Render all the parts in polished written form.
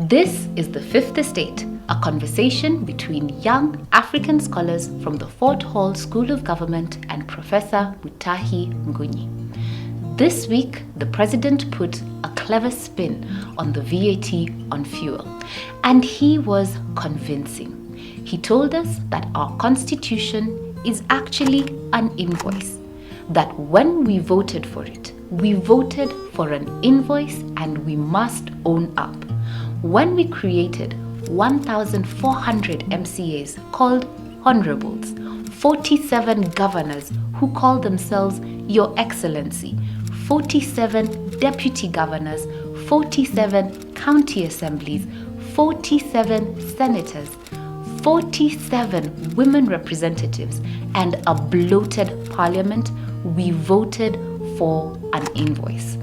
This is The Fifth Estate, a conversation between young African scholars from the Fort Hall School of Government and Professor Mutahi Ngunyi. This week, the president put a clever spin on the VAT on fuel, and he was convincing. He told us that our constitution is actually an invoice, that when we voted for it, we voted for an invoice and we must own up. When we created 1,400 MCAs called honorables, 47 governors who call themselves Your Excellency, 47 deputy governors, 47 county assemblies, 47 senators, 47 women representatives, and a bloated parliament, we voted for an invoice.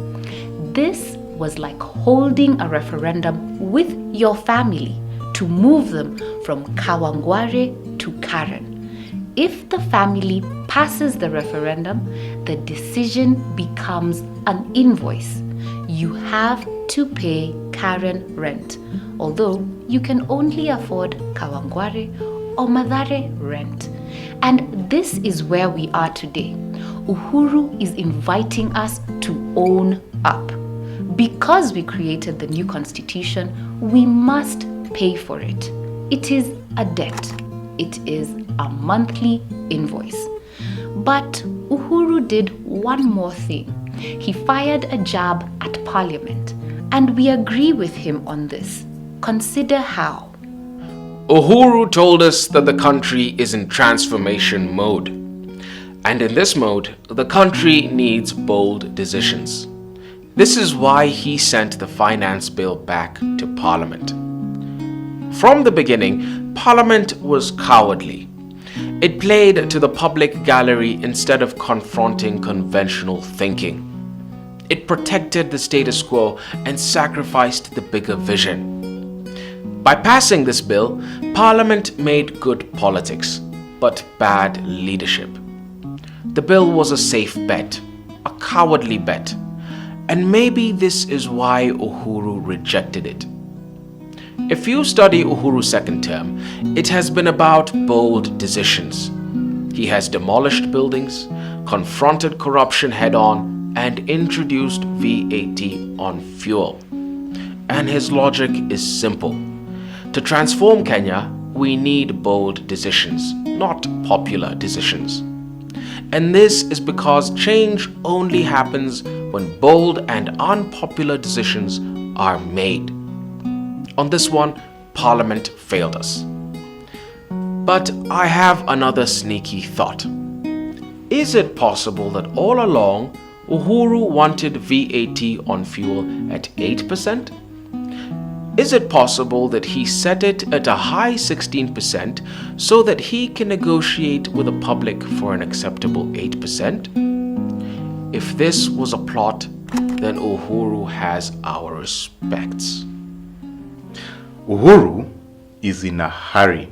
This was like holding a referendum with your family to move them from Kawangware to Karen. If the family passes the referendum, the decision becomes an invoice. You have to pay Karen rent, although you can only afford Kawangware or Madare rent. And this is where we are today. Uhuru is inviting us to own up. Because we created the new constitution, we must pay for it. It is a debt. It is a monthly invoice. But Uhuru did one more thing. He fired a jab at Parliament, and we agree with him on this. Consider how. Uhuru told us that the country is in transformation mode. And in this mode, the country needs bold decisions. This is why he sent the finance bill back to Parliament. From the beginning, Parliament was cowardly. It played to the public gallery instead of confronting conventional thinking. It protected the status quo and sacrificed the bigger vision. By passing this bill, Parliament made good politics, but bad leadership. The bill was a safe bet, a cowardly bet, and maybe this is why Uhuru rejected it. If you study Uhuru's second term, it has been about bold decisions. He has demolished buildings, confronted corruption head-on, and introduced VAT on fuel. And his logic is simple. To transform Kenya, we need bold decisions, not popular decisions. And this is because change only happens when bold and unpopular decisions are made. On this one, Parliament failed us. But I have another sneaky thought. Is it possible that all along, Uhuru wanted VAT on fuel at 8%? Is it possible that he set it at a high 16% so that he can negotiate with the public for an acceptable 8%? If this was a plot, then Uhuru has our respects. Uhuru is in a hurry,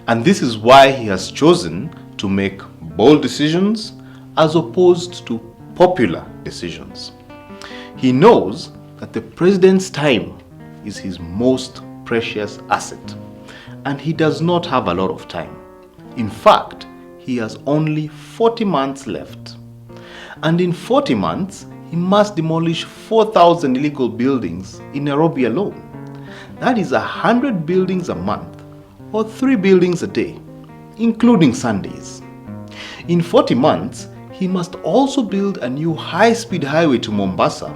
and this is why he has chosen to make bold decisions as opposed to popular decisions. He knows that the president's time is his most precious asset, and he does not have a lot of time. In fact, he has only 40 months left. And in 40 months, he must demolish 4,000 illegal buildings in Nairobi alone. That is 100 buildings a month, or 3 buildings a day, including Sundays. In 40 months, he must also build a new high-speed highway to Mombasa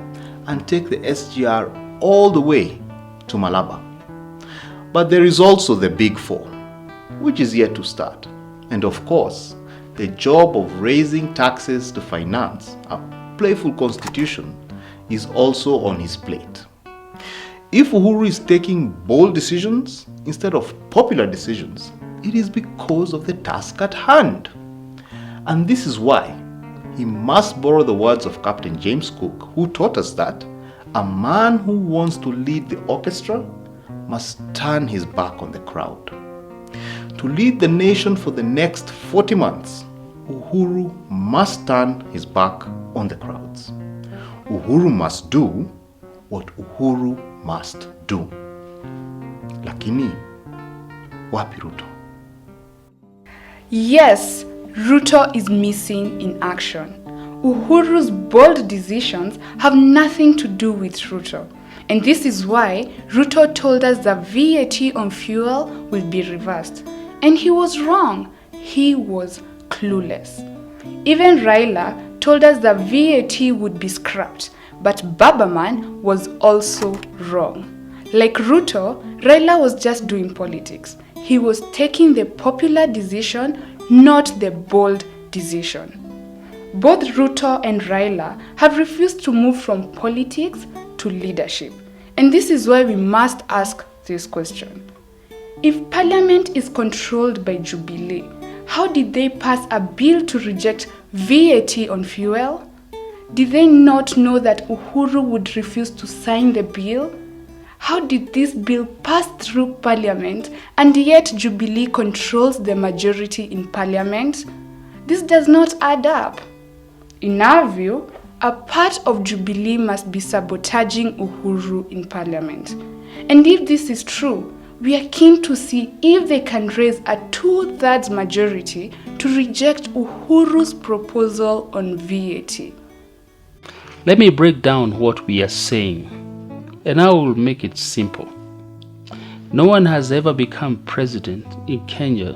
and take the SGR all the way to Malaba. But there is also the Big Four, which is yet to start. And of course, the job of raising taxes to finance a playful constitution is also on his plate. If Uhuru is taking bold decisions instead of popular decisions, it is because of the task at hand. And this is why he must borrow the words of Captain James Cook, who taught us that a man who wants to lead the orchestra must turn his back on the crowd. To lead the nation for the next 40 months, Uhuru must turn his back on the crowds. Uhuru must do what Uhuru must do. Lakini, wapi Ruto? Yes, Ruto is missing in action. Uhuru's bold decisions have nothing to do with Ruto. And this is why Ruto told us that VAT on fuel will be reversed. And he was wrong. He was clueless. Even Raila told us that VAT would be scrapped, but Babaman was also wrong. Like Ruto, Raila was just doing politics. He was taking the popular decision, not the bold decision. Both Ruto and Raila have refused to move from politics to leadership. And this is why we must ask this question. If Parliament is controlled by Jubilee, how did they pass a bill to reject VAT on fuel? Did they not know that Uhuru would refuse to sign the bill? How did this bill pass through Parliament and yet Jubilee controls the majority in Parliament? This does not add up. In our view, a part of Jubilee must be sabotaging Uhuru in Parliament. And if this is true, we are keen to see if they can raise a 2/3 majority to reject Uhuru's proposal on VAT. Let me break down what we are saying, and I will make it simple. No one has ever become president in Kenya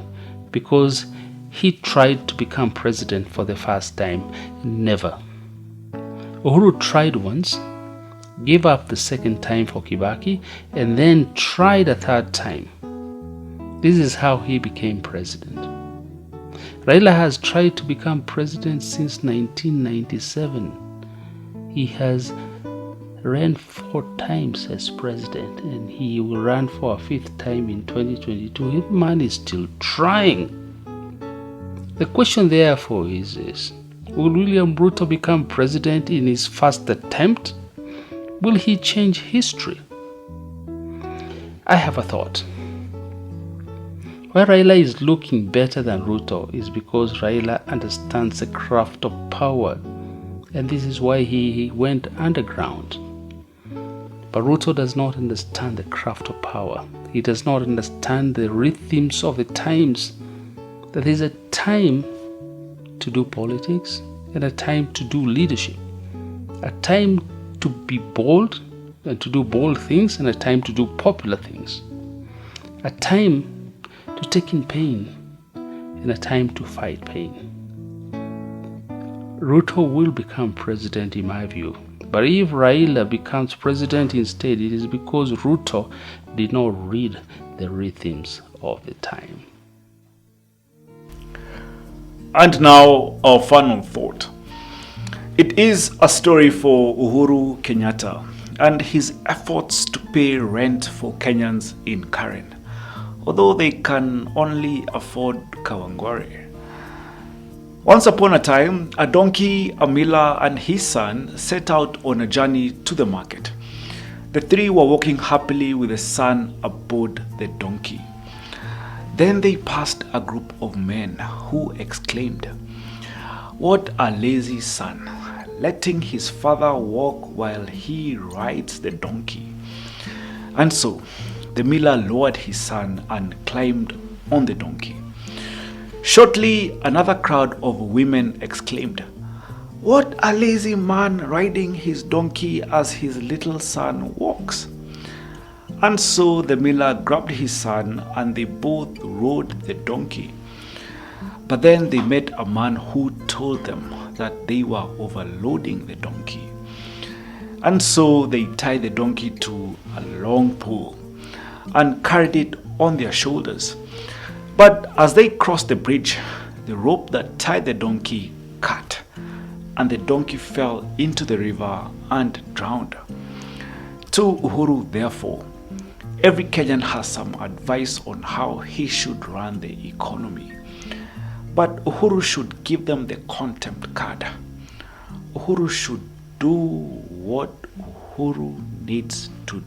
because he tried to become president for the first time. Never. Uhuru tried once, gave up the second time for Kibaki, and then tried a third time. This is how he became president. Raila has tried to become president since 1997. He has ran 4 times as president, and he will run for a 5th time in 2022. His man is still trying. The question therefore is this: will William Ruto become president in his first attempt? Will he change history? I have a thought. Why Raila is looking better than Ruto is because Raila understands the craft of power, and this is why he went underground. But Ruto does not understand the craft of power. He does not understand the rhythms of the times. That there is a time to do politics and a time to do leadership. A time to be bold and to do bold things, and a time to do popular things. A time to take in pain and a time to fight pain. Ruto will become president in my view. But if Raila becomes president instead, it is because Ruto did not read the rhythms of the time. And now our final thought. It is a story for Uhuru Kenyatta and his efforts to pay rent for Kenyans in Karen, although they can only afford Kawangware. Once upon a time, a donkey, a miller, and his son set out on a journey to the market. The 3 were walking happily with the son aboard the donkey. Then they passed a group of men who exclaimed, "What a lazy son, letting his father walk while he rides the donkey." And so the miller lowered his son and climbed on the donkey. Shortly, another crowd of women exclaimed, "What a lazy man, riding his donkey as his little son walks." And so the miller grabbed his son and they both rode the donkey. But then they met a man who told them that they were overloading the donkey. And so they tied the donkey to a long pole and carried it on their shoulders. But as they crossed the bridge, the rope that tied the donkey cut, and the donkey fell into the river and drowned. To Uhuru, therefore, every Kenyan has some advice on how he should run the economy. But Uhuru should give them the contempt card. Uhuru should do what Uhuru needs to